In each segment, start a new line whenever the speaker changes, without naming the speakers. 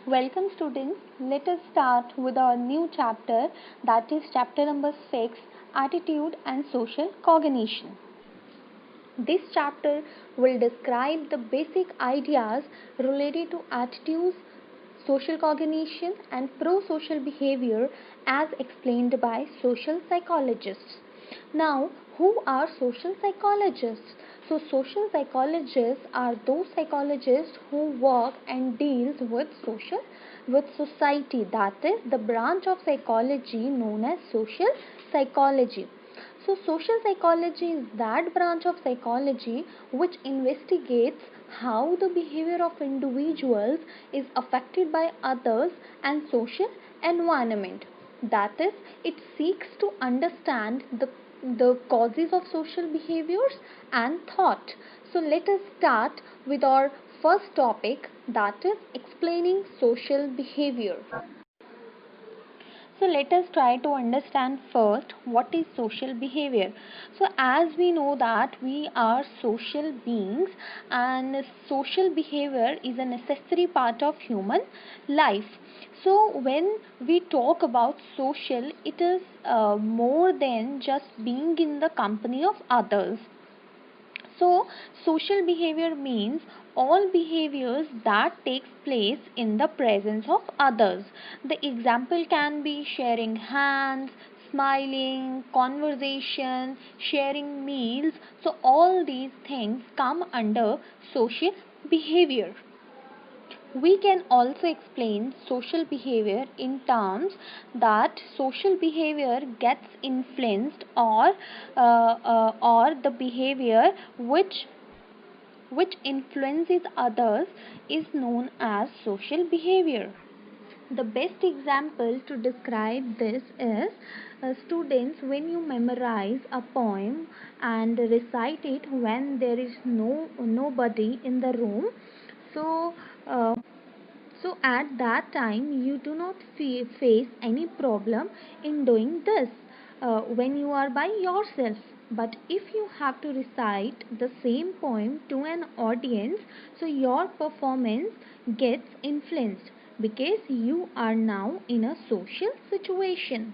Welcome students. Let us start with our new chapter, that is chapter number 6, Attitude and Social Cognition. This chapter will describe the basic ideas related to attitudes, social cognition and pro-social behavior as explained by social psychologists. Now, who are social psychologists? So, social psychologists are those psychologists who work and deals with society. That is the branch of psychology known as social psychology. So, social psychology is that branch of psychology which investigates how the behavior of individuals is affected by others and social environment. That is, it seeks to understand the causes of social behaviors and thought. So, let us start with our first topic, that is explaining social behavior. So let us try to understand first what is social behavior. So as we know that we are social beings and social behavior is a necessary part of human life. So when we talk about social, it is more than just being in the company of others. So, social behavior means all behaviors that takes place in the presence of others. The example can be sharing hands, smiling, conversation, sharing meals. So, all these things come under social behavior. We can also explain social behavior in terms that social behavior gets influenced or the behavior which influences others is known as social behavior. The best example to describe this is students, when you memorize a poem and recite it when there is nobody in the room. So uh, so at that time you do not face any problem in doing this when you are by yourself. But if you have to recite the same poem to an audience, so your performance gets influenced because you are now in a social situation.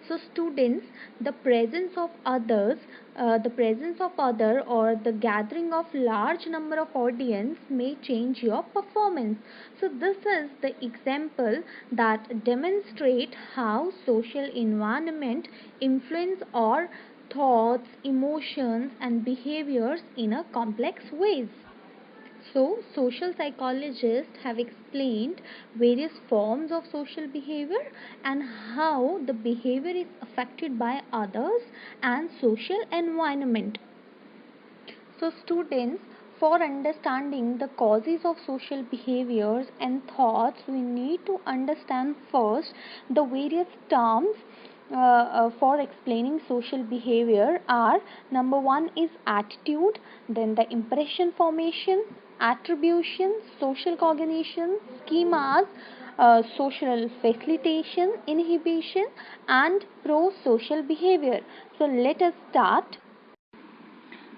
So students, the presence of other or the gathering of large number of audience may change your performance. So this is the example that demonstrate how social environment influence our thoughts, emotions and behaviors in a complex ways. So, social psychologists have explained various forms of social behavior and how the behavior is affected by others and social environment. So, students, for understanding the causes of social behaviors and thoughts, we need to understand first the various terms for explaining social behavior are: number one is attitude, then the impression formation, attribution, social cognition, schemas, social facilitation, inhibition, and pro social behavior. So, let us start.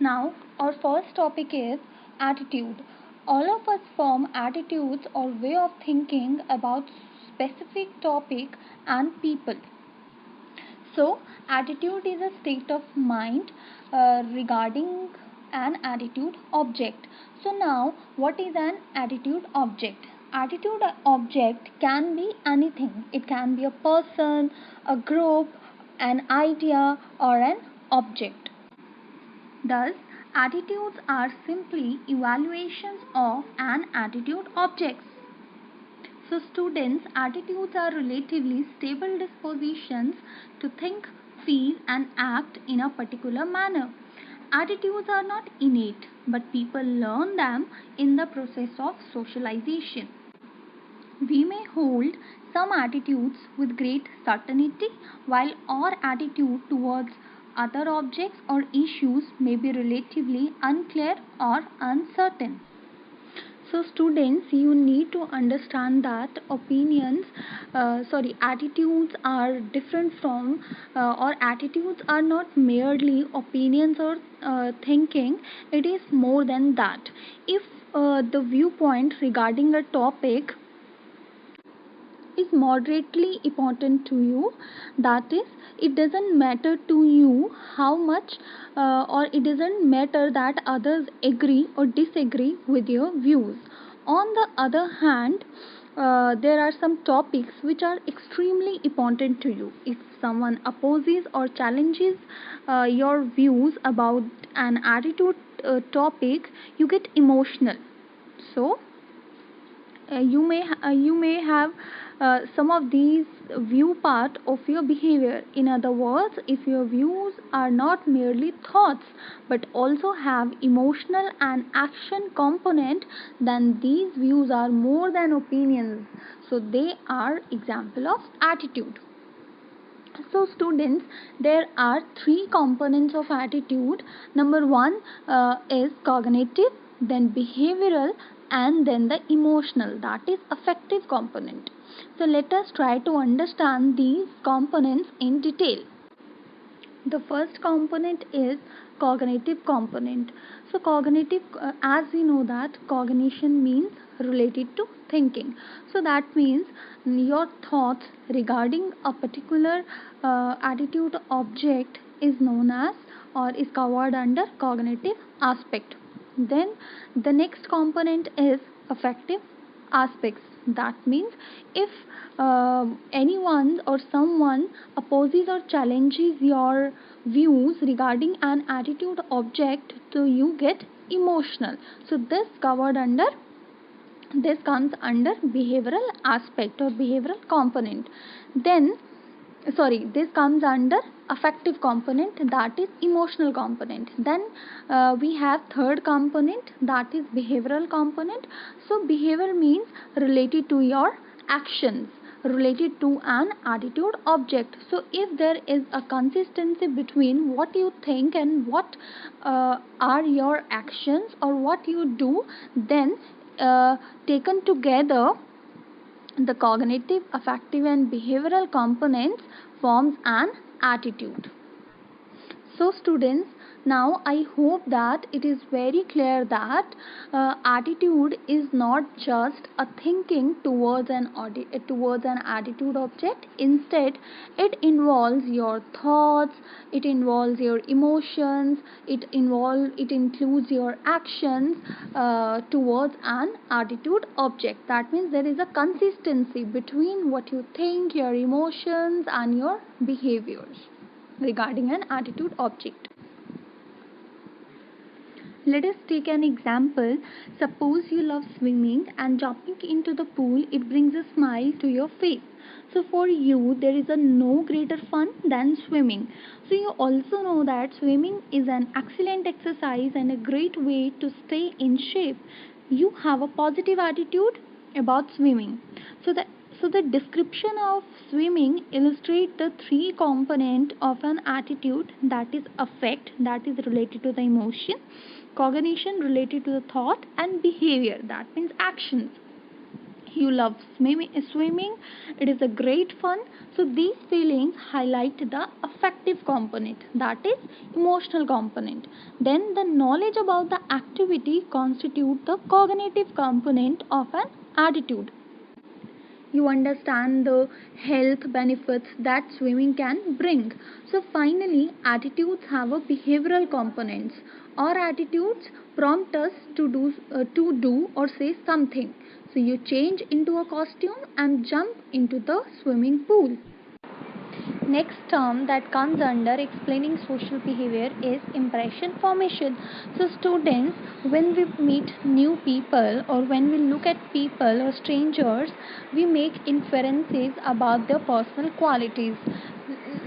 Now, our first topic is attitude. All of us form attitudes or way of thinking about specific topic and people. So, attitude is a state of mind regarding an attitude object. So, now what is an attitude object? Attitude object can be anything. It can be a person, a group, an idea, or an object. Thus, attitudes are simply evaluations of an attitude object. So, students, attitudes are relatively stable dispositions to think, feel, and act in a particular manner. Attitudes are not innate, but people learn them in the process of socialization. We may hold some attitudes with great certainty, while our attitude towards other objects or issues may be relatively unclear or uncertain. So students, you need to understand that attitudes are different from or attitudes are not merely opinions or thinking. It is more than that. If the viewpoint regarding a topic
is moderately important to you. That is, it doesn't matter to you how much or it doesn't matter that others agree or disagree with your views. On the other hand, there are some topics which are extremely important to you. If someone opposes or challenges your views about an attitude topic, you get emotional. So you may have some of these view part of your behavior. In other words, if your views are not merely thoughts but also have emotional and action component, then these views are more than opinions. So they are example of attitude. So students, there are three components of attitude. Number one is cognitive, then behavioral, and then the emotional, that is affective component. So let us try to understand these components in detail. The first component is cognitive component. So cognitive, as we know that cognition means related to thinking. So that means your thoughts regarding a particular attitude object is known as or is covered under cognitive aspect. Then the next component is affective aspects. That means if anyone or someone opposes or challenges your views regarding an attitude object, so you get emotional. So this comes under behavioral aspect or behavioral component. Then this comes under affective component, that is emotional component. Then we have third component, that is behavioral component. So behavior means related to your actions, related to an attitude object. So if there is a consistency between what you think and what are your actions or what you do, then taken together, the cognitive, affective and behavioral components forms an attitude. So students, now I hope that it is very clear that attitude is not just a thinking towards an attitude object. Instead, it involves your thoughts, it involves your emotions, it includes your actions towards an attitude object. That means there is a consistency between what you think, your emotions and your behaviors regarding an attitude object. Let us take an example. Suppose you love swimming and jumping into the pool, it brings a smile to your face. So for you, there is no greater fun than swimming. So you also know that swimming is an excellent exercise and a great way to stay in shape. You have a positive attitude about swimming. So the description of swimming illustrates the three component of an attitude, that is affect, that is related to the emotion, cognition related to the thought, and behavior, that means actions. You love swimming, it is a great fun. So these feelings highlight the affective component, that is emotional component. Then the knowledge about the activity constitute the cognitive component of an attitude. You understand the health benefits that swimming can bring. So finally, attitudes have a behavioral components. Our attitudes prompt us to do or say something. So you change into a costume and jump into the swimming pool. Next term that comes under explaining social behavior is impression formation. So students, when we meet new people or when we look at people or strangers, we make inferences about their personal qualities.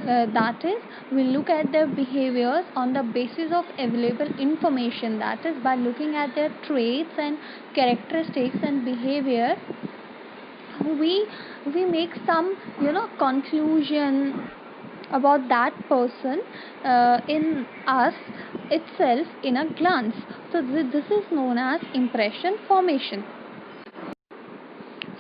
That is, we look at their behaviors on the basis of available information, that is by looking at their traits and characteristics and behavior, we make some conclusion about that person in us itself in a glance. So this is known as impression formation.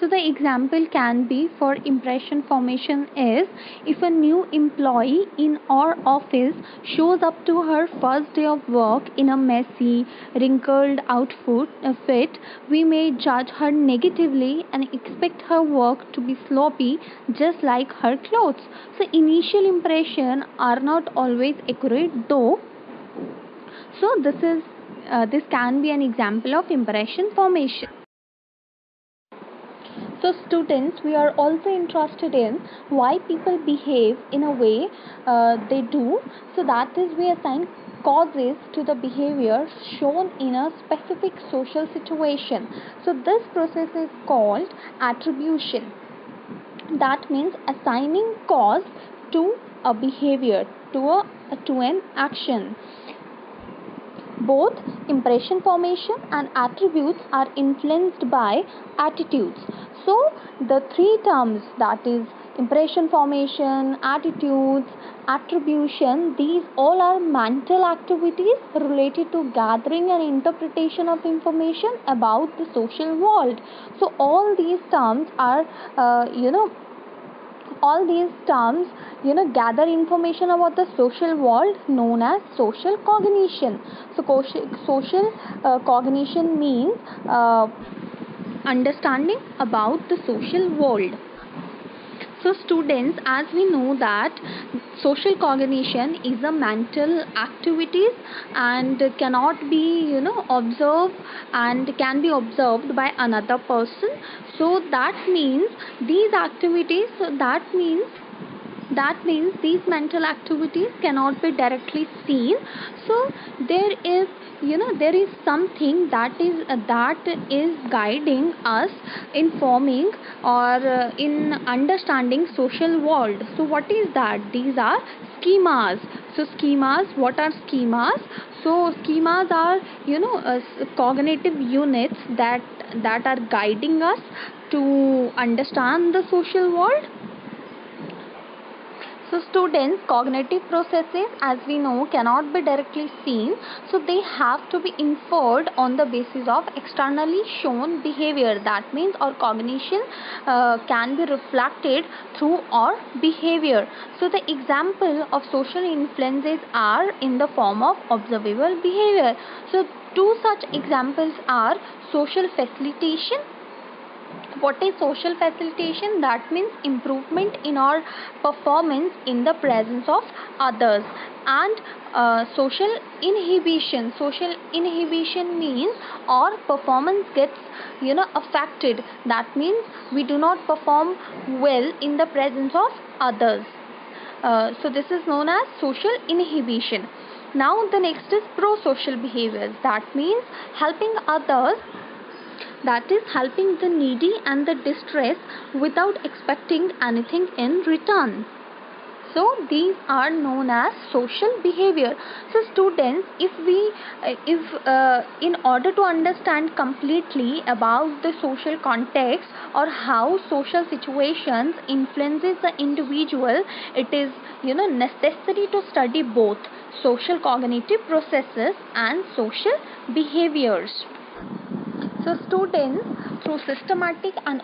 So the example can be for impression formation is, if a new employee in our office shows up to her first day of work in a messy, wrinkled outfit, we may judge her negatively and expect her work to be sloppy just like her clothes. So initial impressions are not always accurate though. So this can be an example of impression formation. So students, we are also interested in why people behave in a way they do. So that is, we assign causes to the behavior shown in a specific social situation. So this process is called attribution. That means assigning cause to a behavior, to an action. Both impression formation and attributes are influenced by attitudes. So the three terms, that is impression formation, attitudes, attribution, these all are mental activities related to gathering and interpretation of information about the social world. So all these terms are all these terms gather information about the social world, known as social cognition. So social cognition means understanding about the social world. So students, as we know that social cognition is a mental activities and cannot be observed and can be observed by another person. So that means these activities, that means these mental activities cannot be directly seen. So there is something that is guiding us in forming or in understanding social world. So what is that? These are schemas. So schemas, what are schemas? So schemas are cognitive units that are guiding us to understand the social world. So students, cognitive processes, as we know, cannot be directly seen. So they have to be inferred on the basis of externally shown behavior. That means our cognition can be reflected through our behavior. So the example of social influences are in the form of observable behavior. So two such examples are social facilitation. What is social facilitation? That means improvement in our performance in the presence of others. And social inhibition. Social inhibition means our performance gets affected. That means we do not perform well in the presence of others. So this is known as social inhibition. Now the next is pro-social behaviors. That means helping others, that is helping the needy and the distressed without expecting anything in return. So these are known as social behavior. So students, if in order to understand completely about the social context or how social situations influences the individual, it is necessary to study both social cognitive processes and social behaviors. So students, through systematic and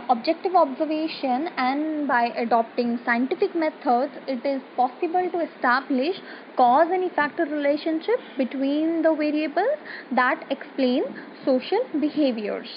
objective observation and by adopting scientific methods, it is possible to establish cause and effect relationship between the variables that explain social behaviors.